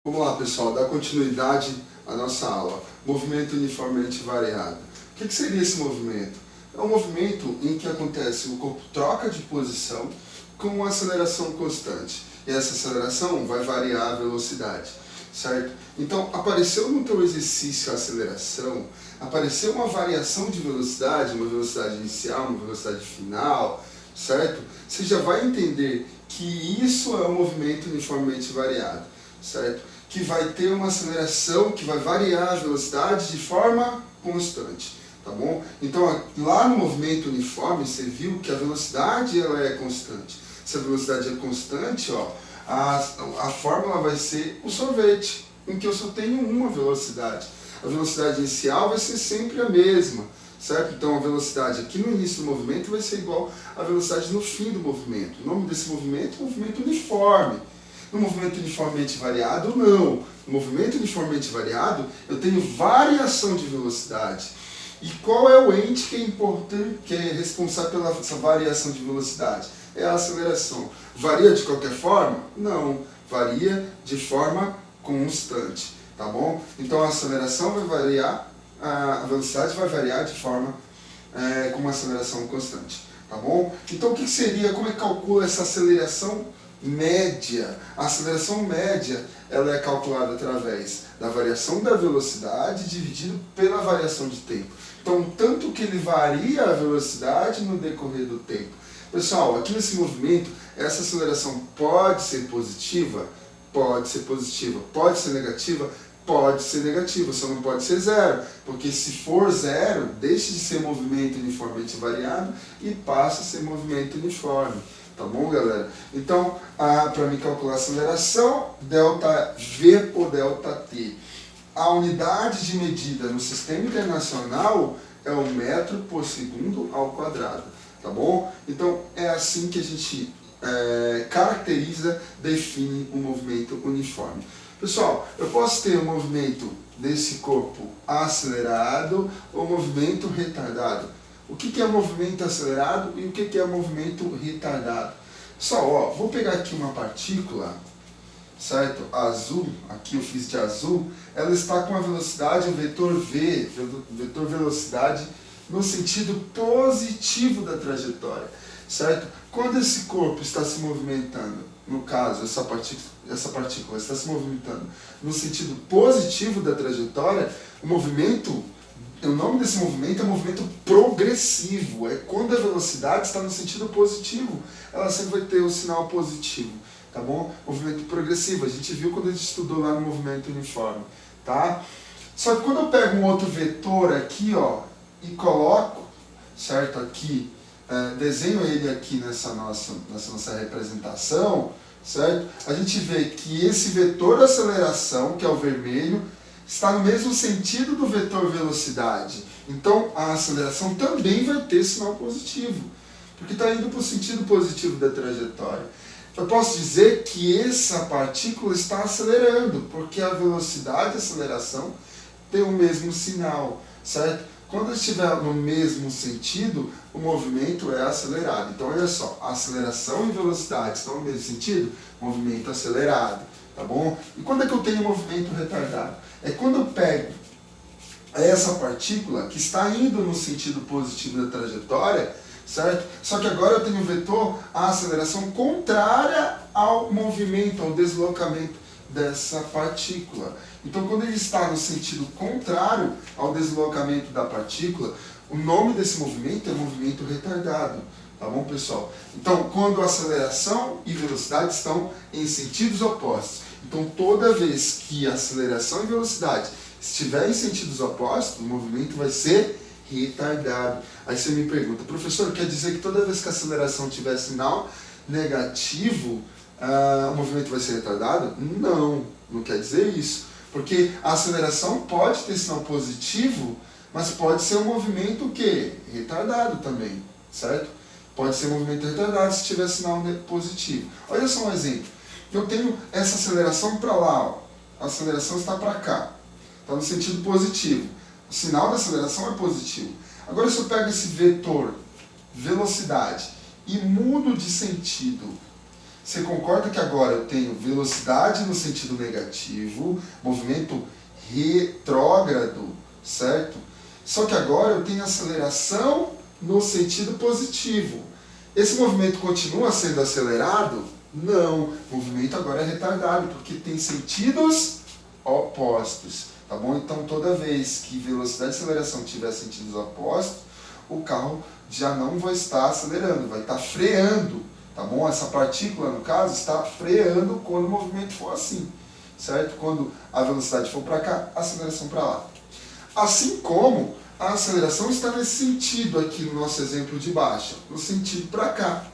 Vamos lá, pessoal, dar continuidade à nossa aula. Movimento uniformemente variado. O que seria esse movimento? É um movimento em que acontece o corpo troca de posição com uma aceleração constante. E essa aceleração vai variar a velocidade, certo? Então, apareceu no teu exercício a aceleração, apareceu uma variação de velocidade, uma velocidade inicial, uma velocidade final, certo? Você já vai entender que isso é um movimento uniformemente variado, certo? Que vai ter uma aceleração que vai variar a velocidade de forma constante, tá bom? Então, lá no movimento uniforme, você viu que a velocidade ela é constante. Se a velocidade é constante, ó, a fórmula vai ser o sorvete, em que eu só tenho uma velocidade. A velocidade inicial vai ser sempre a mesma, certo? Então, a velocidade aqui no início do movimento vai ser igual à velocidade no fim do movimento. O nome desse movimento é movimento uniforme. No movimento uniformemente variado, não. No movimento uniformemente variado, eu tenho variação de velocidade. E qual é o ente que é importante, que é responsável pela essa variação de velocidade? É a aceleração. Varia de qualquer forma? Não. Varia de forma constante, tá bom? Então a aceleração vai variar, a velocidade vai variar de forma com uma aceleração constante, tá bom? Então o que seria, como é que calcula essa aceleração média? A aceleração média ela é calculada através da variação da velocidade dividido pela variação de tempo. Então, tanto que ele varia a velocidade no decorrer do tempo. Pessoal, aqui nesse movimento, essa aceleração pode ser positiva? Pode ser positiva. Pode ser negativa? Pode ser negativa, só não pode ser zero. Porque se for zero, deixa de ser movimento uniformemente variado e passa a ser movimento uniforme. Tá bom, galera? Então, para me calcular a aceleração, ΔV por ΔT. A unidade de medida no sistema internacional é o metro por segundo ao quadrado. Tá bom? Então, é assim que a gente caracteriza, define um movimento uniforme. Pessoal, eu posso ter um movimento desse corpo acelerado ou movimento retardado. O que é movimento acelerado e o que é movimento retardado? Pessoal, ó, vou pegar aqui uma partícula, certo? Azul, aqui eu fiz de azul, ela está com a velocidade, o vetor V, vetor velocidade, no sentido positivo da trajetória, certo? Quando esse corpo está se movimentando, no caso, essa partícula está se movimentando no sentido positivo da trajetória, o nome desse movimento é movimento progressivo. É quando a velocidade está no sentido positivo, ela sempre vai ter o sinal positivo, tá bom? Movimento progressivo, a gente viu quando a gente estudou lá no movimento uniforme, tá? Só que quando eu pego um outro vetor aqui, ó, e coloco, certo, aqui, desenho ele aqui nessa nossa representação, certo? A gente vê que esse vetor aceleração, que é o vermelho, está no mesmo sentido do vetor velocidade. Então, a aceleração também vai ter sinal positivo, porque está indo para o sentido positivo da trajetória. Eu posso dizer que essa partícula está acelerando, porque a velocidade e a aceleração têm o mesmo sinal, certo? Quando estiver no mesmo sentido, o movimento é acelerado. Então, olha só, aceleração e velocidade estão no mesmo sentido, movimento acelerado, tá bom? E quando é que eu tenho movimento retardado? É quando eu pego essa partícula que está indo no sentido positivo da trajetória, certo? Só que agora eu tenho um vetor, a aceleração contrária ao movimento, ao deslocamento dessa partícula. Então, quando ele está no sentido contrário ao deslocamento da partícula, o nome desse movimento é movimento retardado. Tá bom, pessoal? Então, quando a aceleração e velocidade estão em sentidos opostos. Então, toda vez que a aceleração e velocidade estiver em sentidos opostos, o movimento vai ser retardado. Aí você me pergunta, professor, quer dizer que toda vez que a aceleração tiver sinal negativo, o movimento vai ser retardado? Não, não quer dizer isso. Porque a aceleração pode ter sinal positivo, mas pode ser um movimento o quê? Retardado também, certo? Pode ser um movimento retardado se tiver sinal positivo. Olha só um exemplo. Eu tenho essa aceleração para lá, ó. A aceleração está para cá, está no sentido positivo. O sinal da aceleração é positivo. Agora, se eu pego esse vetor velocidade e mudo de sentido, Você concorda que agora eu tenho velocidade no sentido negativo, movimento retrógrado, certo? Só que agora eu tenho aceleração no sentido positivo. Esse movimento continua sendo acelerado? Não. O movimento agora é retardado, porque tem sentidos opostos, tá bom? Então, toda vez que velocidade e aceleração tiver sentidos opostos, o carro já não vai estar acelerando, vai estar freando, tá bom? Essa partícula, no caso, está freando quando o movimento for assim, certo? Quando a velocidade for para cá, a aceleração para lá. Assim como a aceleração está nesse sentido aqui no nosso exemplo de baixa, no sentido para cá,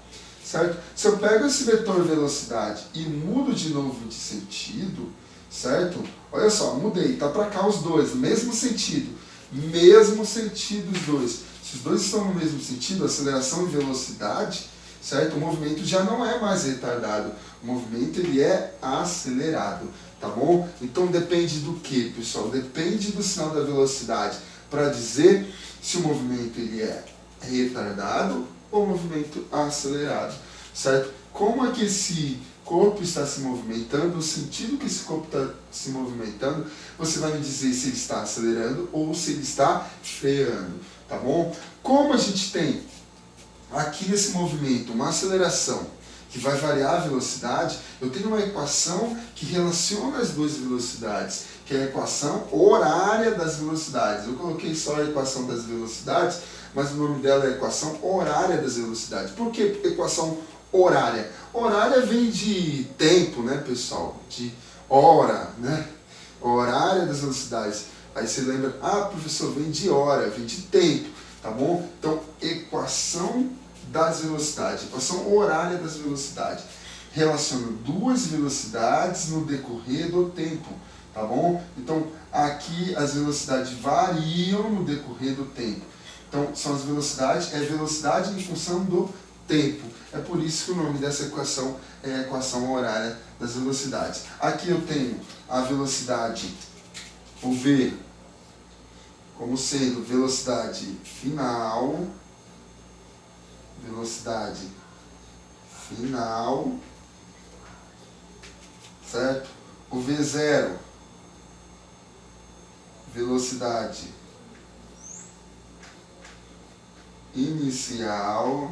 certo? Se eu pego esse vetor velocidade e mudo de novo de sentido, certo? Olha só, mudei, tá para cá os dois, mesmo sentido os dois. Se os dois estão no mesmo sentido, aceleração e velocidade, certo? O movimento já não é mais retardado, o movimento ele é acelerado, tá bom? Então depende do que, pessoal? Depende do sinal da velocidade para dizer se o movimento ele é retardado ou movimento acelerado, certo? Como é que esse corpo está se movimentando, o sentido que esse corpo está se movimentando, você vai me dizer se ele está acelerando ou se ele está freando, tá bom? Como a gente tem aqui nesse movimento uma aceleração que vai variar a velocidade, eu tenho uma equação que relaciona as duas velocidades, que é a equação horária das velocidades. Eu coloquei só a equação das velocidades, mas o nome dela é equação horária das velocidades. Por que equação horária? Horária vem de tempo, né, pessoal? De hora, né? Horária das velocidades. Aí você lembra, ah, professor, vem de hora, vem de tempo, tá bom? Então, equação das velocidades, equação horária das velocidades. Relaciona duas velocidades no decorrer do tempo, tá bom? Então, aqui as velocidades variam no decorrer do tempo. Então, são as velocidades, é velocidade em função do tempo. É por isso que o nome dessa equação é a equação horária das velocidades. Aqui eu tenho a velocidade, o V, como sendo velocidade final, certo? O V0, velocidade inicial.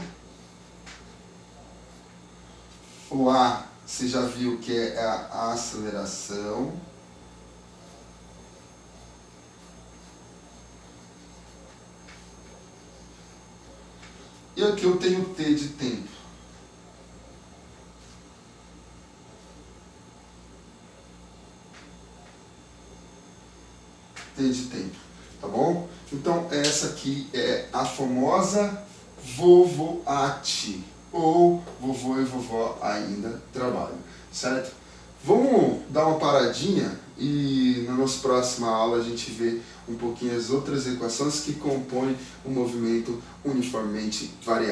O A, você já viu que é a aceleração. E aqui eu tenho T de tempo. T de tempo, tá bom? Então essa aqui é a famosa vovoate, ou vovô e vovó ainda trabalham, certo? Vamos dar uma paradinha e na nossa próxima aula a gente vê um pouquinho as outras equações que compõem o movimento uniformemente variável.